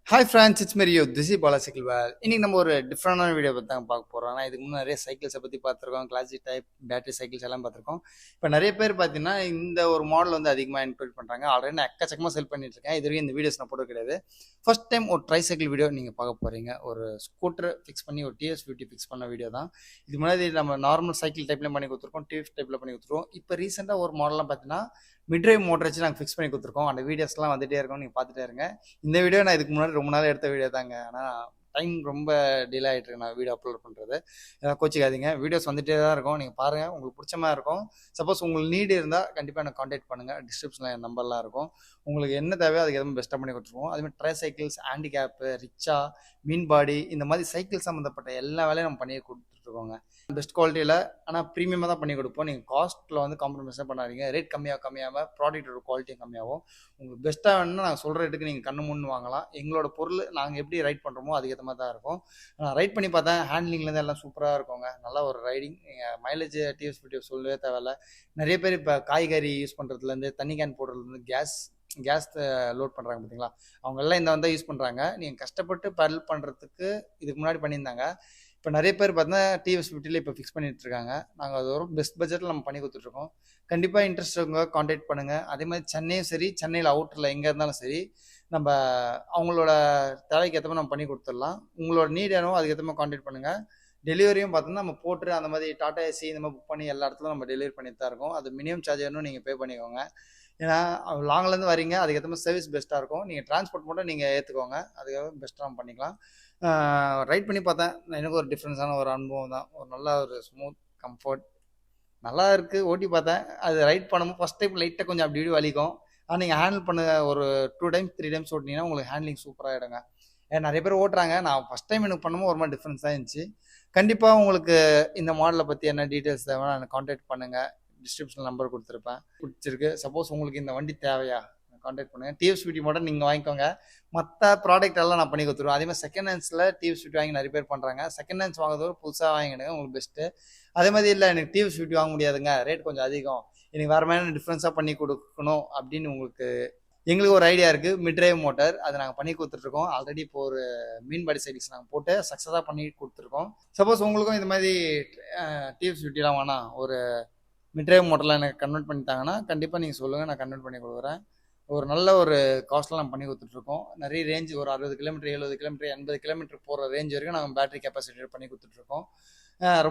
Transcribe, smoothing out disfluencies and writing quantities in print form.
Hi friends, it's மெரியோ this is Bala cycle Vel. இன்னைக்கு நம்ம ஒரு டிஃப்ரெண்டான வீடியோ பற்றி தான் பார்க்க போகிறோம். ஆனால் இதுக்கு முன்னே நிறைய சைக்கிள்ஸை பற்றி பார்த்துருக்கோம், கிளாசிக் டைப் பேட்டரி சைக்கிள்ஸ் எல்லாம் பார்த்துருக்கோம். இப்போ நிறைய பேர் பார்த்தீங்கன்னா இந்த ஒரு மாடல் வந்து அதிகமாக இன்க்ளூட் பண்ணுறாங்க. ஆல்ரெடி நான் எக்கச்சக்கமாக செல் பண்ணிட்டு இருக்கேன். இது வரைக்கும் இந்த வீடியோஸ் நான் போட கிடையாது. ஃபர்ஸ்ட் டைம் ஒரு ட்ரை சைக்கிள் வீடியோ நீங்கள் பார்க்க போகிறீங்க. ஒரு ஸ்கூட்டர் ஃபிக்ஸ் பண்ணி ஒரு டிஎஸ் 50 ஃபிக்ஸ் பண்ண வீடியோ தான். இது முன்னாடி நம்ம நார்மல் சைக்கிள் டைப்லேயும் பண்ணி கொடுத்துருக்கோம், டிஎஃப் டைப்பில் பண்ணி கொடுத்துருவோம். இப்போ ரீசெண்டாக ஒரு மாடலாம் பார்த்தீங்கன்னா மிட்ரைவ் மோட்டர் வச்சு நாங்கள் ஃபிக்ஸ் பண்ணி கொடுத்துருக்கோம். அந்த வீடியோஸ்லாம் வந்துட்டே இருக்கோம், நீங்கள் பார்த்துட்டே இருங்க. இந்த வீடியோ நான் இதுக்கு முன்னாடி ரொம்ப நாள் எடுத்த வீடியோ தாங்க. ஆனால் டைம் ரொம்ப டிலே ஆகிட்டு இருக்கு நான் வீடியோ அப்லோட் பண்ணுறது. ஏதாவது கோச்சிக்காதீங்க, வீடியோஸ் வந்துட்டே தான் இருக்கும், நீங்கள் பாருங்கள், உங்களுக்கு பிடிச்ச மாதிரி இருக்கும். சப்போஸ் உங்களுக்கு நீடு இருந்தால் கண்டிப்பாக எனக்கு காண்டாக்ட் பண்ணுங்கள். டிஸ்கிரிப்ஷனில் என் நம்பர்லாம் இருக்கும். உங்களுக்கு என்ன தேவையோ அதுக்கு எதுவும் பெஸ்ட்டாக பண்ணி கொடுத்துருவோம். அதுமாதிரி ட்ரை சைக்கிள்ஸ், ஹேண்டிகேப்பு, ரிச்சா, மீன் பாடி, இந்த மாதிரி சைக்கிள் சம்மந்தப்பட்ட எல்லா வேலையும் நம்ம பண்ணி கொடுத்துட்ருக்கோங்க. பெஸ்ட் குவாலிட்டியில் ஆனால் ப்ரீமியமாக தான் பண்ணி கொடுப்போம். நீங்கள் காஸ்ட்டில் வந்து காம்ப்ரமைஸாக பண்ணாதீங்க. ரேட் கம்மியாகாமல் ப்ராடக்ட்டோட குவாலிட்டியும் கம்மியாகும். உங்களுக்கு பெஸ்ட்டாக வேணும்னா நாங்கள் சொல்கிற ரேட்டுக்கு நீங்கள் கண்ணு முன்னு வாங்கலாம். எங்களோட பொருள் நாங்கள் எப்படி ரைட் பண்ணுறோமோ அதுக்கேற்ற மாதிரி தான் இருக்கும். நான் ரைட் பண்ணி பார்த்தேன், ஹேண்ட்லிங்லேருந்து எல்லாம் சூப்பராக இருக்குங்க. நல்லா ஒரு ரைடிங். நீங்கள் மைலேஜ் டிஎஸ் வீடியோ சொல்லவே தேவையில்ல. நிறைய பேர் இப்போ காய்கறி யூஸ் பண்ணுறதுலேருந்து, தண்ணி கேன் போடுறதுலேருந்து, கேஸ் லோட் பண்ணுறாங்க பார்த்தீங்களா, அவங்கெல்லாம் இந்த வந்து யூஸ் பண்ணுறாங்க. நீங்கள் கஷ்டப்பட்டு பெடல் பண்ணுறதுக்கு இதுக்கு முன்னாடி பண்ணியிருந்தாங்க. இப்போ நிறைய பேர் பார்த்தீங்கன்னா டிவிஎஸ் 50 இப்போ ஃபிக்ஸ் பண்ணிட்டு இருக்காங்க. நாங்கள் அது ஒரு பெஸ்ட் பட்ஜெட்டில் நம்ம பண்ணி கொடுத்துட்ருக்கோம். கண்டிப்பாக இன்ட்ரெஸ்ட் இருக்கவங்க காண்டாக்ட் பண்ணுங்கள். அதே மாதிரி சென்னையும் சரி, சென்னையில் அவுட்டரில் எங்கே இருந்தாலும் சரி, நம்ம அவங்களோட தேவைக்கு ஏற்ற மாதிரி நம்ம பண்ணி கொடுத்துடலாம். உங்களோட நீட் என்னவோ அதுக்கேற்ற மாதிரி காண்டாக்ட் பண்ணுங்கள். டெலிவரியும் பார்த்தோம்னா நம்ம போட்டு அந்த மாதிரி டாடா ஏசி இந்த மாதிரி புக் பண்ணி எல்லா இடத்துலையும் நம்ம டெலிவரி பண்ணிட்டு தான் இருக்கோம். அது மினிமம் சார்ஜ் வேணும், நீங்கள் பே பண்ணிக்கோங்க. ஏன்னா லாங்லேருந்து வரீங்க, அதுக்கேற்ற மாதிரி சர்வீஸ் பெஸ்ட்டாக இருக்கும். நீங்கள் டிரான்ஸ்போர்ட் மட்டும் நீங்கள் ஏற்றுக்கோங்க, அதுக்காக பெஸ்ட்டாக நம்ம பண்ணிக்கலாம். ரைட் பண்ணி பார்த்தேன், எனக்கு ஒரு டிஃப்ரென்ஸான ஒரு அனுபவம் தான். ஒரு நல்ல ஒரு ஸ்மூத் கம்ஃபர்ட் நல்லா இருக்குது. ஓட்டி பார்த்தேன், அது ரைட் பண்ணும்போது ஃபஸ்ட் டைம் லைட்டாக கொஞ்சம் அப்படி இப்படி வலிக்கும். ஆனால் நீங்கள் ஹேண்டில் பண்ண ஒரு 2 டைம்ஸ் 3 டைம்ஸ் ஓட்டினீங்கன்னா உங்களுக்கு ஹேண்ட்லிங் சூப்பராகிடுங்க. ஏன்னா நிறைய பேர் ஓட்டுறாங்க, நான் ஃபஸ்ட் டைம் எனக்கு பண்ணும்போது ஒரு மாதிரி டிஃப்ரென்ஸாக இருந்துச்சு. கண்டிப்பாக உங்களுக்கு இந்த மாடலை பற்றி என்ன டீட்டெயில்ஸ் தேவைன்னா எனக்கு காண்டாக்ட் பண்ணுங்கள். டிஸ்கிரிப்ஷன் நம்பர் கொடுத்துருப்பேன். பிடிச்சிருக்கு, சப்போஸ் உங்களுக்கு இந்த வண்டி தேவையா காண்டாக்ட் பண்ணுங்கள். டிஎஃப் ஸ்வீட்டி மாடல் நீங்கள் வாங்கிக்கோங்க. மற்ற ப்ராடக்ட் எல்லாம் நான் பண்ணி கொடுத்துருவேன். அதே மாதிரி செகண்ட் ஹேண்ட்ஸில் டிஎஃப் ஸ்வீட்டி வாங்கி நிறைய பேர் பண்ணுறாங்க. செகண்ட் ஹேண்ட்ஸ் வாங்குறதோட புதுசாக வாங்கிடுங்க, உங்களுக்கு பெஸ்ட்டு. அதே மாதிரி இல்லை எனக்கு டிஎஃப் ஸ்வீட்டி வாங்க முடியாதுங்க, ரேட் கொஞ்சம் அதிகம், எனக்கு வேறு மாதிரி டிஃப்ரென்ஸாக பண்ணி கொடுக்கணும் அப்படின்னு உங்களுக்கு எங்களுக்கு ஒரு ஐடியா இருக்குது. மிட்ரைவ் மோட்டர் அது நாங்கள் பண்ணி கொடுத்துட்ருக்கோம். ஆல்ரெடி இப்போ ஒரு மீன் பாடி சைக்கிள்ஸ் நாங்கள் போட்டு சக்ஸஸாக பண்ணி கொடுத்துருக்கோம். சப்போஸ் உங்களுக்கும் இந்த மாதிரி டிஎஃப் ஸ்வீட்டிலாம் வேணாம், ஒரு மிட்ரைவ் மோட்டரில் எனக்கு கன்வெர்ட் பண்ணிட்டாங்கன்னா கண்டிப்பாக நீங்கள் சொல்லுங்கள், நான் கன்வெர்ட் பண்ணி கொடுக்குறேன். ஒரு நல்ல ஒரு காஸ்ட்டில் நம்ம பண்ணி கொடுத்துட்ருக்கோம். நிறைய ரேஞ்ச் ஒரு 60 கிலோமீட்டர், 70 கிலோமீட்டர், 80 கிலோமீட்டர் போகிற ரேஞ்ச் வரைக்கும் நாங்கள் பேட்டரி கெப்பாசிட்டி பண்ணி கொடுத்துட்ருக்கோம். ரொம்ப